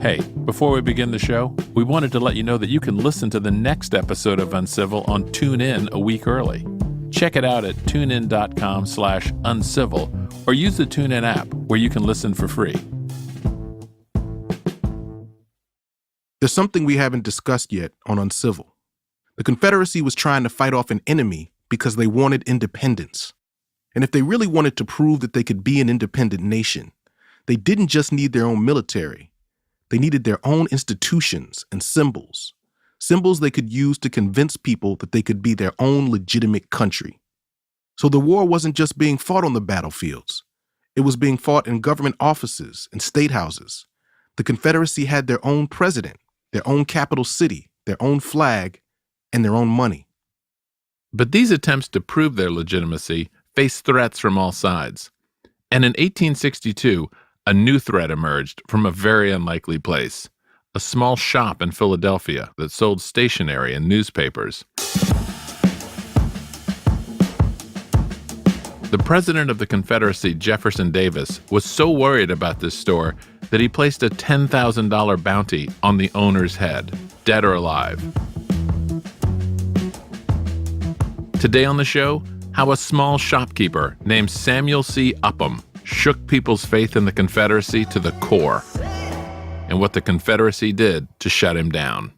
Hey, before we begin the show, we wanted to let you know that you can listen to the next episode of Uncivil on TuneIn a week early. Check it out at tunein.com/uncivil or use the TuneIn app where you can listen for free. There's something we haven't discussed yet on Uncivil. The Confederacy was trying to fight off an enemy because they wanted independence. And if they really wanted to prove that they could be an independent nation, they didn't just need their own military. They needed their own institutions and symbols they could use to convince people that they could be their own legitimate country. So the war wasn't just being fought on the battlefields. It was being fought in government offices and state houses. The Confederacy had their own president, their own capital city, their own flag, and their own money. But these attempts to prove their legitimacy faced threats from all sides. And in 1862, a new threat emerged from a very unlikely place, a small shop in Philadelphia that sold stationery and newspapers. The president of the Confederacy, Jefferson Davis, was so worried about this store that he placed a $10,000 bounty on the owner's head, dead or alive. Today on the show, how a small shopkeeper named Samuel C. Upham shook people's faith in the Confederacy to the core, and what the Confederacy did to shut him down.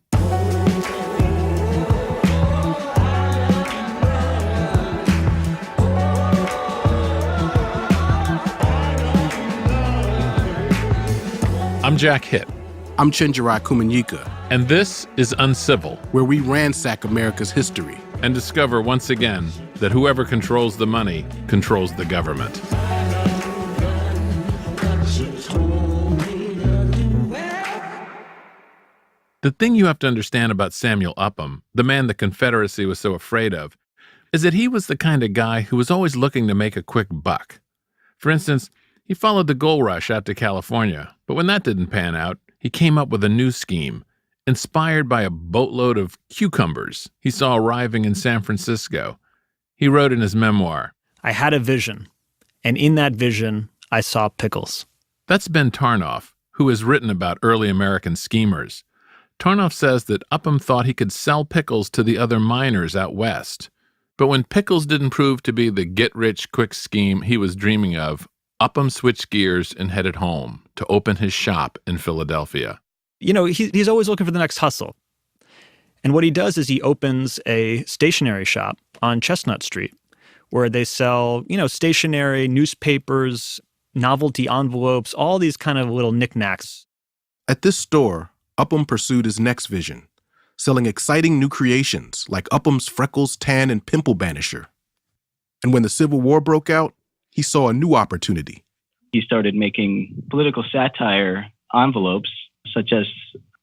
I'm Jack Hitt. I'm Chenjerai Kumanyika. And this is Uncivil, where we ransack America's history and discover once again that whoever controls the money controls the government. The thing you have to understand about Samuel Upham, the man the Confederacy was so afraid of, is that he was the kind of guy who was always looking to make a quick buck. For instance, he followed the gold rush out to California, but when that didn't pan out, he came up with a new scheme, inspired by a boatload of cucumbers he saw arriving in San Francisco. He wrote in his memoir, "I had a vision, and in that vision, I saw pickles." That's Ben Tarnoff, who has written about early American schemers. Tarnoff says that Upham thought he could sell pickles to the other miners out west. But when pickles didn't prove to be the get-rich-quick scheme he was dreaming of, Upham switched gears and headed home to open his shop in Philadelphia. You know, he's always looking for the next hustle. And what he does is he opens a stationery shop on Chestnut Street where they sell, stationery, newspapers, novelty envelopes, all these kind of little knickknacks. At this store, Upham pursued his next vision, selling exciting new creations like Upham's Freckles, Tan, and Pimple Banisher. And when the Civil War broke out, he saw a new opportunity. He started making political satire envelopes, such as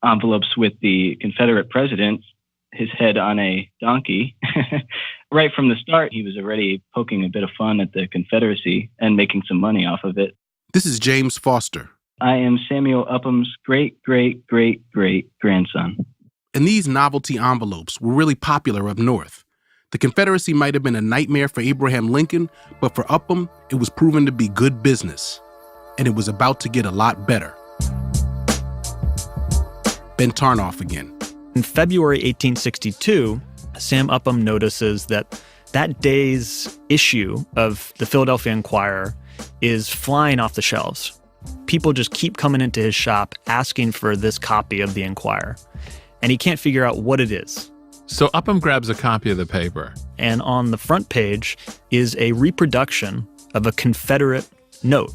envelopes with the Confederate president, his head on a donkey. Right from the start, he was already poking a bit of fun at the Confederacy and making some money off of it. This is James Foster. I am Samuel Upham's great-great-great-great-grandson. And these novelty envelopes were really popular up north. The Confederacy might have been a nightmare for Abraham Lincoln, but for Upham, it was proven to be good business. And it was about to get a lot better. Ben Tarnoff again. In February 1862, Sam Upham notices that day's issue of the Philadelphia Inquirer is flying off the shelves. People just keep coming into his shop asking for this copy of the Inquirer, and he can't figure out what it is. So Upham grabs a copy of the paper. And on the front page is a reproduction of a Confederate note.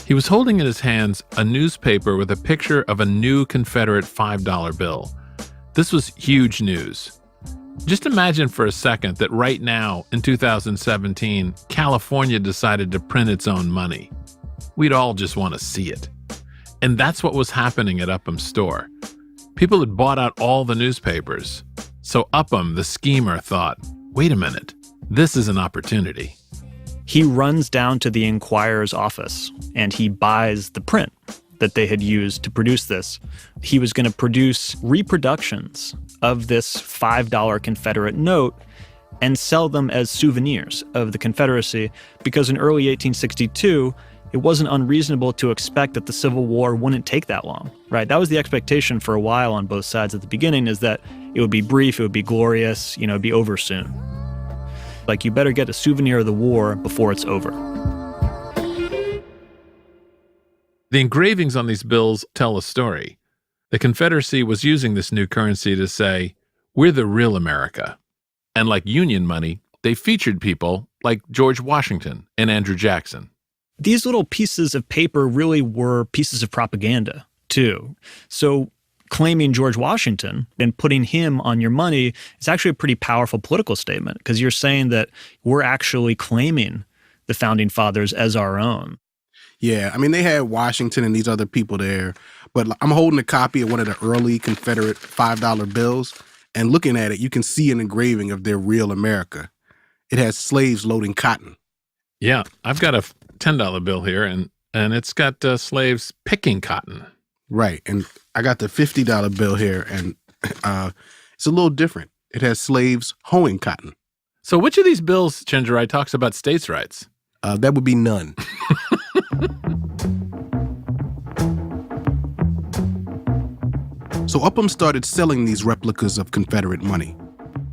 He was holding in his hands a newspaper with a picture of a new Confederate $5 bill. This was huge news. Just imagine for a second that right now, in 2017, California decided to print its own money. We'd all just want to see it. And that's what was happening at Upham's store. People had bought out all the newspapers. So Upham, the schemer, thought, wait a minute, this is an opportunity. He runs down to the Inquirer's office and he buys the print that they had used to produce this. He was going to produce reproductions of this $5 Confederate note and sell them as souvenirs of the Confederacy, because in early 1862, it wasn't unreasonable to expect that the Civil War wouldn't take that long, right? That was the expectation for a while on both sides at the beginning, is that it would be brief, it would be glorious, it'd be over soon. Like, you better get a souvenir of the war before it's over. The engravings on these bills tell a story. The Confederacy was using this new currency to say, we're the real America. And like Union money, they featured people like George Washington and Andrew Jackson. These little pieces of paper really were pieces of propaganda, too. So claiming George Washington and putting him on your money is actually a pretty powerful political statement, because you're saying that we're actually claiming the Founding Fathers as our own. Yeah, I mean, they had Washington and these other people there, but I'm holding a copy of one of the early Confederate $5 bills, and looking at it, you can see an engraving of their real America. It has slaves loading cotton. Yeah, I've got a $10 bill here, and it's got slaves picking cotton. Right, and I got the $50 bill here, and it's a little different. It has slaves hoeing cotton. So which of these bills, Chenjerai, talks about states' rights? That would be none. So Upham started selling these replicas of Confederate money.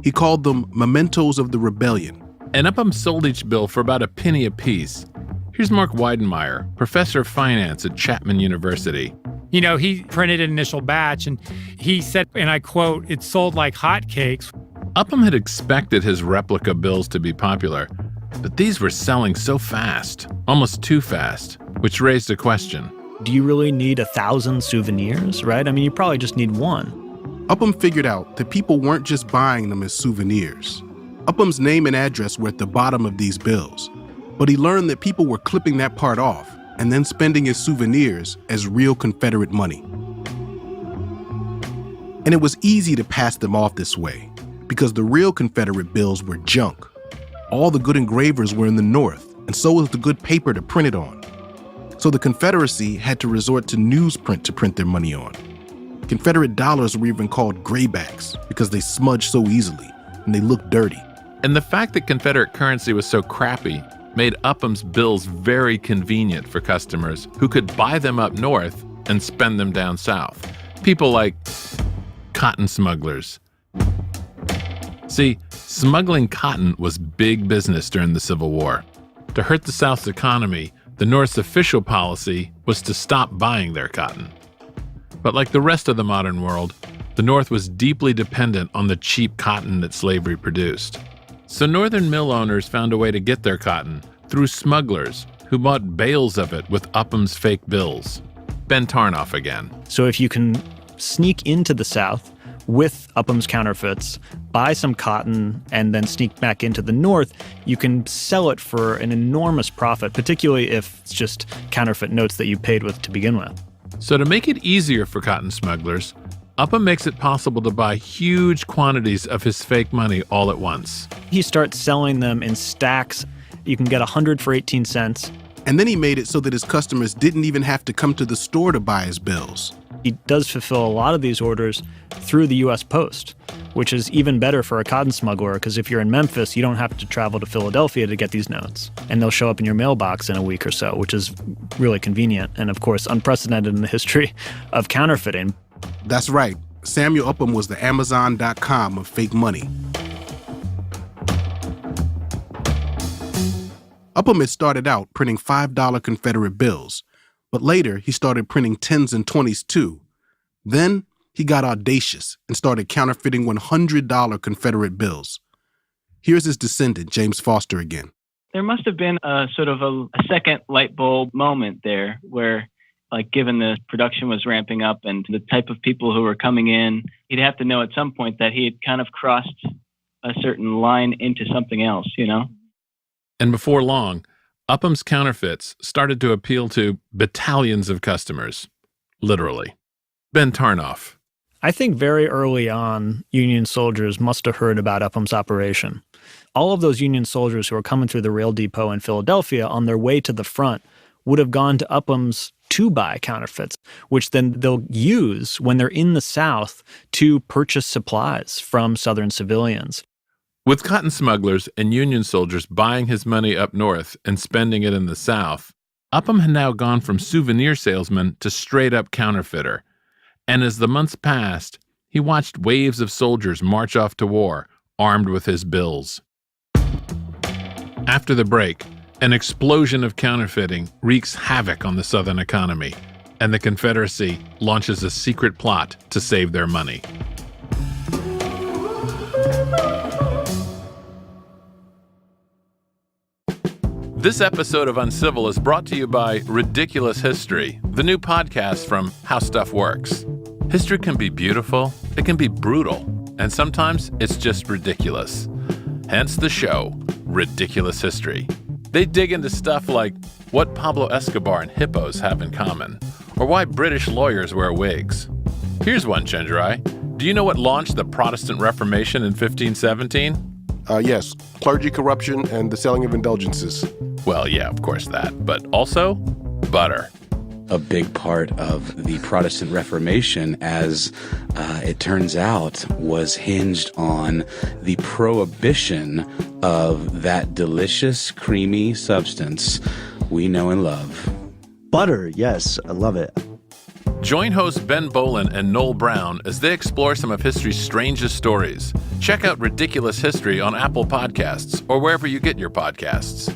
He called them mementos of the rebellion. And Upham sold each bill for about a penny apiece. Here's Mark Weidenmeyer, professor of finance at Chapman University. He printed an initial batch, and he said, and I quote, "It sold like hotcakes." Upham had expected his replica bills to be popular, but these were selling so fast, almost too fast, which raised a question. Do you really need 1,000 souvenirs, right? I mean, you probably just need one. Upham figured out that people weren't just buying them as souvenirs. Upham's name and address were at the bottom of these bills, but he learned that people were clipping that part off and then spending his souvenirs as real Confederate money. And it was easy to pass them off this way because the real Confederate bills were junk. All the good engravers were in the North, and so was the good paper to print it on. So the Confederacy had to resort to newsprint to print their money on. Confederate dollars were even called graybacks because they smudged so easily and they looked dirty. And the fact that Confederate currency was so crappy made Upham's bills very convenient for customers who could buy them up north and spend them down south. People like cotton smugglers. See, smuggling cotton was big business during the Civil War. To hurt the South's economy, the North's official policy was to stop buying their cotton. But like the rest of the modern world, the North was deeply dependent on the cheap cotton that slavery produced. So Northern mill owners found a way to get their cotton through smugglers who bought bales of it with Upham's fake bills. Ben Tarnoff again. So if you can sneak into the South with Upham's counterfeits, buy some cotton, and then sneak back into the North, you can sell it for an enormous profit, particularly if it's just counterfeit notes that you paid with to begin with. So to make it easier for cotton smugglers, Upham makes it possible to buy huge quantities of his fake money all at once. He starts selling them in stacks. You can get 100 for 18 cents. And then he made it so that his customers didn't even have to come to the store to buy his bills. He does fulfill a lot of these orders through the U.S. Post, which is even better for a cotton smuggler, because if you're in Memphis, you don't have to travel to Philadelphia to get these notes. And they'll show up in your mailbox in a week or so, which is really convenient and, of course, unprecedented in the history of counterfeiting. That's right. Samuel Upham was the Amazon.com of fake money. Upham had started out printing $5 Confederate bills, but later he started printing 10s and 20s too. Then he got audacious and started counterfeiting $100 Confederate bills. Here's his descendant, James Foster, again. There must have been a sort of a second light bulb moment there where, like, given the production was ramping up and the type of people who were coming in, he'd have to know at some point that he had kind of crossed a certain line into something else, And before long, Upham's counterfeits started to appeal to battalions of customers, literally. Ben Tarnoff. I think very early on, Union soldiers must have heard about Upham's operation. All of those Union soldiers who were coming through the rail depot in Philadelphia on their way to the front would have gone to Upham's to buy counterfeits, which then they'll use when they're in the South to purchase supplies from Southern civilians. With cotton smugglers and Union soldiers buying his money up north and spending it in the South, Upham had now gone from souvenir salesman to straight-up counterfeiter. And as the months passed, he watched waves of soldiers march off to war, armed with his bills. After the break, an explosion of counterfeiting wreaks havoc on the Southern economy, and the Confederacy launches a secret plot to save their money. This episode of Uncivil is brought to you by Ridiculous History, the new podcast from How Stuff Works. History can be beautiful, it can be brutal, and sometimes it's just ridiculous. Hence the show, Ridiculous History. They dig into stuff like what Pablo Escobar and hippos have in common, or why British lawyers wear wigs. Here's one, Chenjerai. Do you know what launched the Protestant Reformation in 1517? Yes, clergy corruption and the selling of indulgences. Well, yeah, of course that, but also butter. A big part of the Protestant Reformation, as it turns out, was hinged on the prohibition of that delicious, creamy substance we know and love. Butter, yes, I love it. Join hosts Ben Bolin and Noel Brown as they explore some of history's strangest stories. Check out Ridiculous History on Apple Podcasts or wherever you get your podcasts.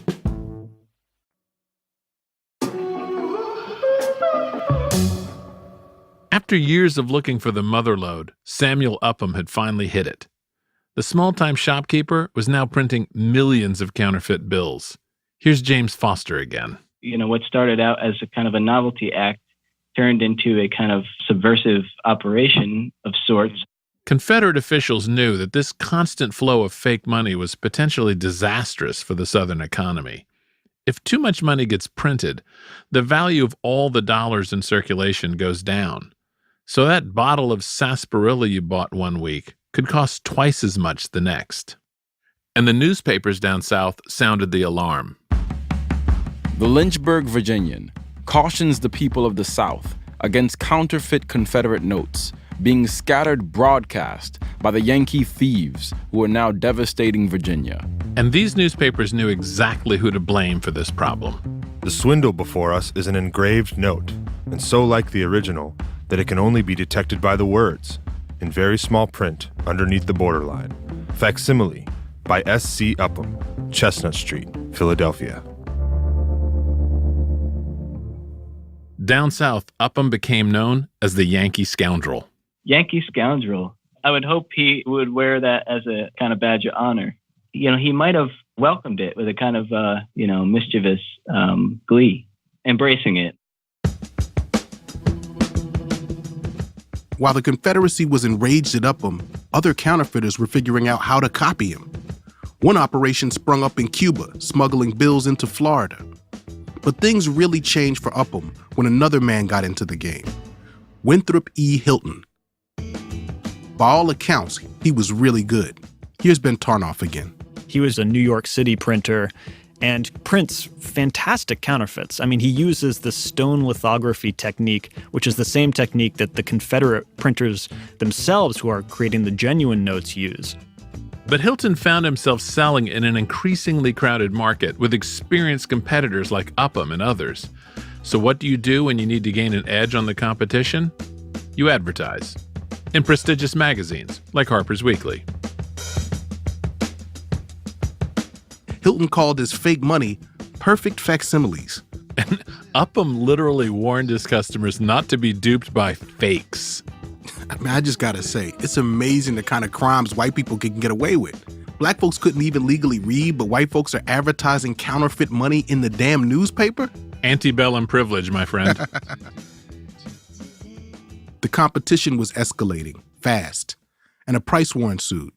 After years of looking for the mother lode, Samuel Upham had finally hit it. The small-time shopkeeper was now printing millions of counterfeit bills. Here's James Foster again. What started out as a kind of a novelty act turned into a kind of subversive operation of sorts. Confederate officials knew that this constant flow of fake money was potentially disastrous for the Southern economy. If too much money gets printed, the value of all the dollars in circulation goes down. So that bottle of sarsaparilla you bought one week could cost twice as much the next. And the newspapers down south sounded the alarm. The Lynchburg Virginian cautions the people of the South against counterfeit Confederate notes being scattered broadcast by the Yankee thieves who are now devastating Virginia. And these newspapers knew exactly who to blame for this problem. The swindle before us is an engraved note, and so like the original that it can only be detected by the words, in very small print underneath the borderline. Facsimile by S.C. Upham, Chestnut Street, Philadelphia. Down south, Upham became known as the Yankee Scoundrel. Yankee Scoundrel. I would hope he would wear that as a kind of badge of honor. He might have welcomed it with a kind of, mischievous glee, embracing it. While the Confederacy was enraged at Upham, other counterfeiters were figuring out how to copy him. One operation sprung up in Cuba, smuggling bills into Florida. But things really changed for Upham when another man got into the game, Winthrop E. Hilton. By all accounts, he was really good. Here's Ben Tarnoff again. He was a New York City printer and prints fantastic counterfeits. I mean, he uses the stone lithography technique, which is the same technique that the Confederate printers themselves who are creating the genuine notes use. But Hilton found himself selling in an increasingly crowded market with experienced competitors like Upham and others. So what do you do when you need to gain an edge on the competition? You advertise in prestigious magazines like Harper's Weekly. Hilton called his fake money perfect facsimiles. And Upham literally warned his customers not to be duped by fakes. I just gotta say, it's amazing the kind of crimes white people can get away with. Black folks couldn't even legally read, but white folks are advertising counterfeit money in the damn newspaper? Antebellum privilege, my friend. The competition was escalating, fast, and a price war ensued.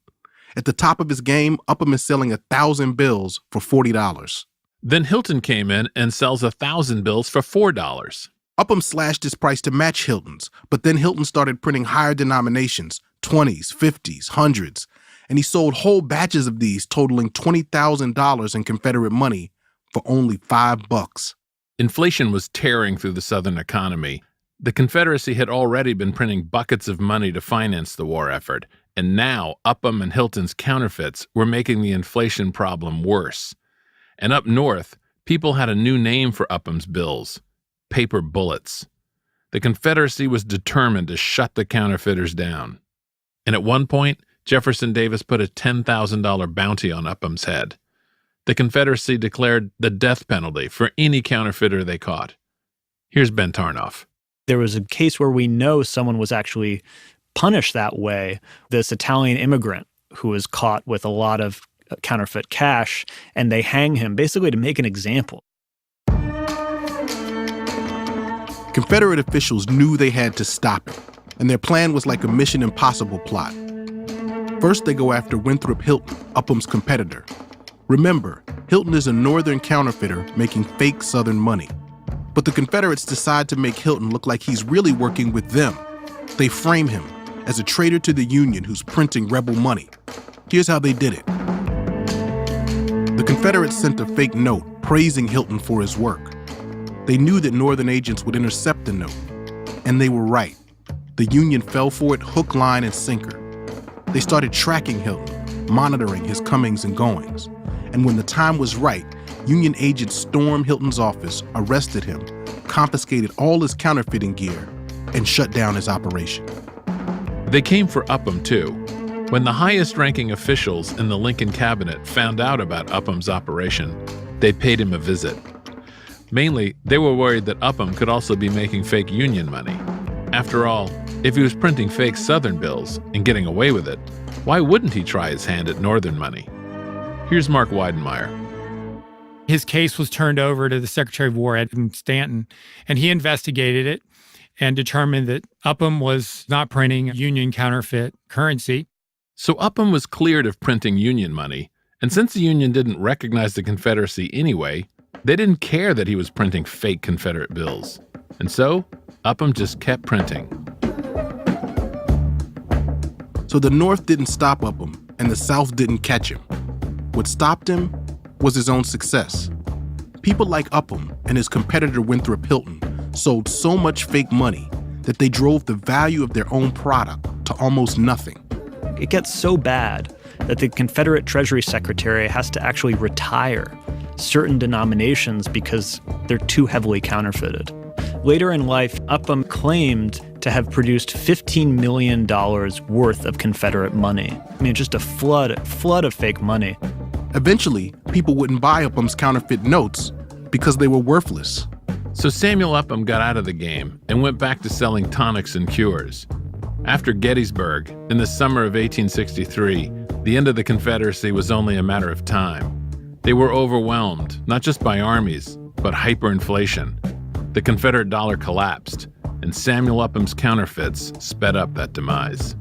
At the top of his game, Upham is selling 1,000 bills for $40. Then Hilton came in and sells 1,000 bills for $4. Upham slashed his price to match Hilton's, but then Hilton started printing higher denominations, 20s, 50s, 100s, and he sold whole batches of these totaling $20,000 in Confederate money for only $5. Inflation was tearing through the Southern economy. The Confederacy had already been printing buckets of money to finance the war effort, and now Upham and Hilton's counterfeits were making the inflation problem worse. And up north, People had a new name for Upham's bills: paper bullets. The Confederacy was determined to shut the counterfeiters down. And at one point, Jefferson Davis put a $10,000 bounty on Upham's head. The Confederacy declared the death penalty for any counterfeiter they caught. Here's Ben Tarnoff. There was a case where we know someone was actually punished that way, this Italian immigrant who was caught with a lot of counterfeit cash, and they hang him basically to make an example. Confederate officials knew they had to stop him, and their plan was like a Mission Impossible plot. First, they go after Winthrop Hilton, Upham's competitor. Remember, Hilton is a northern counterfeiter making fake Southern money. But the Confederates decide to make Hilton look like he's really working with them. They frame him as a traitor to the Union who's printing rebel money. Here's how they did it. The Confederates sent a fake note praising Hilton for his work. They knew that Northern agents would intercept the note, and they were right. The Union fell for it hook, line, and sinker. They started tracking Hilton, monitoring his comings and goings. And when the time was right, Union agents stormed Hilton's office, arrested him, confiscated all his counterfeiting gear, and shut down his operation. They came for Upham, too. When the highest-ranking officials in the Lincoln cabinet found out about Upham's operation, they paid him a visit. Mainly, they were worried that Upham could also be making fake Union money. After all, if he was printing fake Southern bills and getting away with it, why wouldn't he try his hand at Northern money? Here's Mark Weidenmeyer. His case was turned over to the Secretary of War, Edmund Stanton, and he investigated it and determined that Upham was not printing Union counterfeit currency. So Upham was cleared of printing Union money, and since the Union didn't recognize the Confederacy anyway, they didn't care that he was printing fake Confederate bills. And so, Upham just kept printing. So the North didn't stop Upham, and the South didn't catch him. What stopped him was his own success. People like Upham and his competitor Winthrop Hilton sold so much fake money that they drove the value of their own product to almost nothing. It gets so bad that the Confederate Treasury Secretary has to actually retire certain denominations because they're too heavily counterfeited. Later in life, Upham claimed to have produced $15 million worth of Confederate money. I mean, just a flood of fake money. Eventually, people wouldn't buy Upham's counterfeit notes because they were worthless. So Samuel Upham got out of the game and went back to selling tonics and cures. After Gettysburg, in the summer of 1863, the end of the Confederacy was only a matter of time. They were overwhelmed, not just by armies, but hyperinflation. The Confederate dollar collapsed, and Samuel Upham's counterfeits sped up that demise.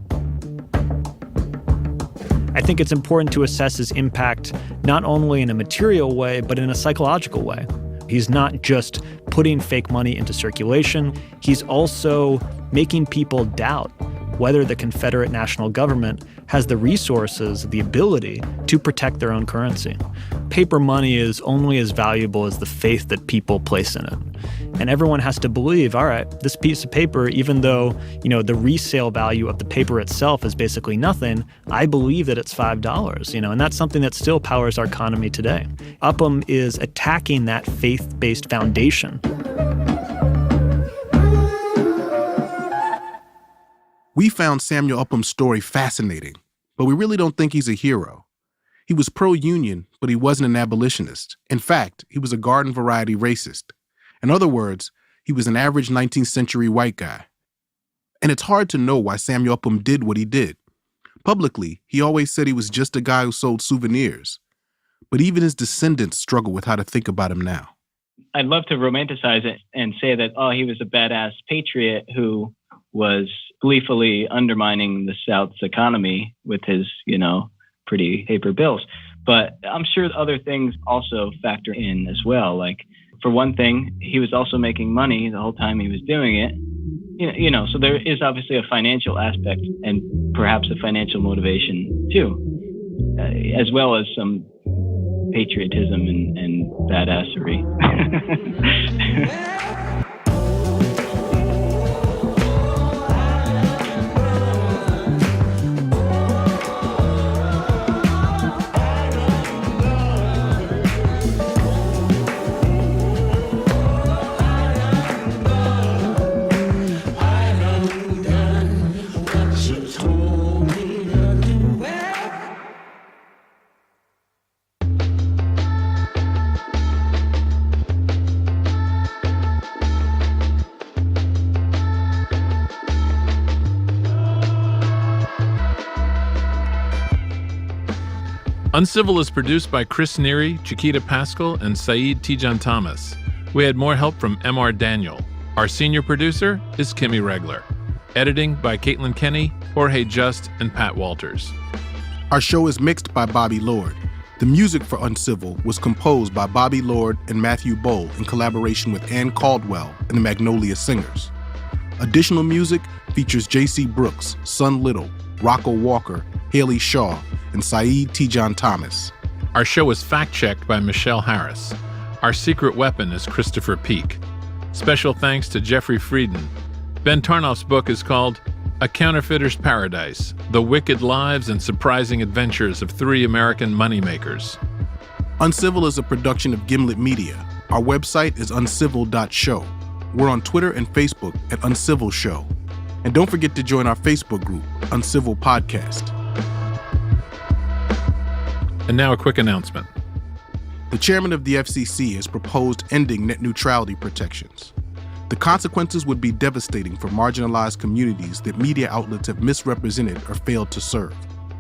I think it's important to assess his impact not only in a material way, but in a psychological way. He's not just putting fake money into circulation, he's also making people doubt whether the Confederate national government has the resources, the ability to protect their own currency. Paper money is only as valuable as the faith that people place in it. And everyone has to believe, all right, this piece of paper, even though, the resale value of the paper itself is basically nothing, I believe that it's $5, and that's something that still powers our economy today. Upham is attacking that faith-based foundation. We found Samuel Upham's story fascinating, but we really don't think he's a hero. He was pro-union, but he wasn't an abolitionist. In fact, he was a garden variety racist. In other words, he was an average 19th century white guy. And it's hard to know why Samuel Upham did what he did. Publicly, he always said he was just a guy who sold souvenirs. But even his descendants struggle with how to think about him now. I'd love to romanticize it and say that, he was a badass patriot who was gleefully undermining the South's economy with his, pretty paper bills. But I'm sure other things also factor in as well. Like, for one thing, he was also making money the whole time he was doing it. So there is obviously a financial aspect and perhaps a financial motivation too, as well as some patriotism and badassery. Uncivil is produced by Chris Neary, Chiquita Pascal, and Saeed Tijan Thomas. We had more help from M.R. Daniel. Our senior producer is Kimmy Regler. Editing by Caitlin Kenny, Jorge Just, and Pat Walters. Our show is mixed by Bobby Lord. The music for Uncivil was composed by Bobby Lord and Matthew Bowl in collaboration with Ann Caldwell and the Magnolia Singers. Additional music features J.C. Brooks, Sun Little, Rocco Walker, Haley Shaw, and Saeed Tijan Thomas. Our show is fact-checked by Michelle Harris. Our secret weapon is Christopher Peake. Special thanks to Jeffrey Frieden. Ben Tarnoff's book is called A Counterfeiter's Paradise: The Wicked Lives and Surprising Adventures of Three American Moneymakers. Uncivil is a production of Gimlet Media. Our website is uncivil.show. We're on Twitter and Facebook at Uncivil Show. And don't forget to join our Facebook group, Uncivil Podcast. And now a quick announcement. The chairman of the FCC has proposed ending net neutrality protections. The consequences would be devastating for marginalized communities that media outlets have misrepresented or failed to serve.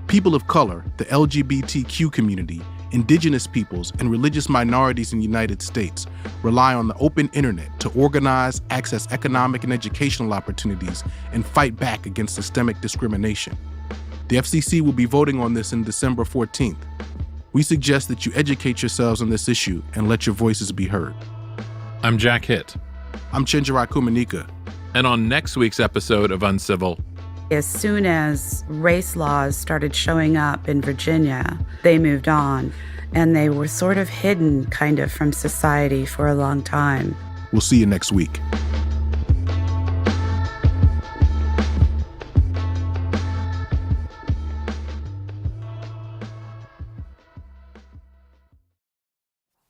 People of color, the LGBTQ community, indigenous peoples, and religious minorities in the United States rely on the open internet to organize, access economic and educational opportunities, and fight back against systemic discrimination. The FCC will be voting on this on December 14th. We suggest that you educate yourselves on this issue and let your voices be heard. I'm Jack Hitt. I'm Chenjerai Kumanika. And on next week's episode of Uncivil, as soon as race laws started showing up in Virginia, they moved on, and they were sort of hidden kind of from society for a long time. We'll see you next week.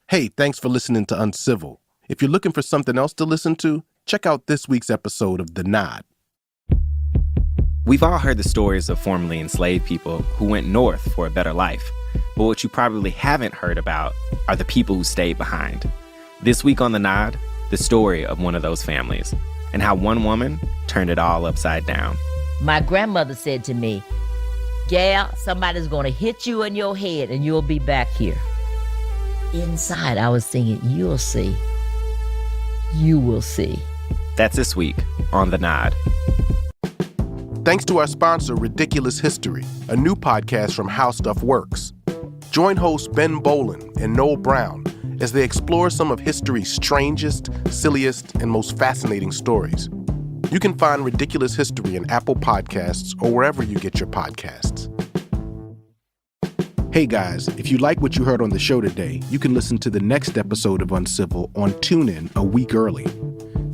Hey, thanks for listening to Uncivil. If you're looking for something else to listen to, check out this week's episode of The Nod. We've all heard the stories of formerly enslaved people who went north for a better life. But what you probably haven't heard about are the people who stayed behind. This week on The Nod, the story of one of those families and how one woman turned it all upside down. My grandmother said to me, "Gal, somebody's gonna hit you in your head and you'll be back here." Inside, I was singing, "You'll see. You will see." That's this week on The Nod. Thanks to our sponsor, Ridiculous History, a new podcast from How Stuff Works. Join hosts Ben Bolin and Noel Brown as they explore some of history's strangest, silliest, and most fascinating stories. You can find Ridiculous History in Apple Podcasts or wherever you get your podcasts. Hey guys, if you like what you heard on the show today, you can listen to the next episode of Uncivil on TuneIn a week early.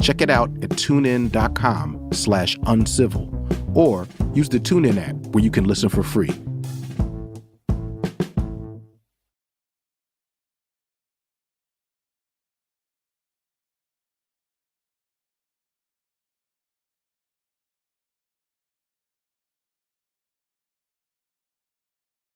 Check it out at tunein.com/uncivil or use the TuneIn app where you can listen for free.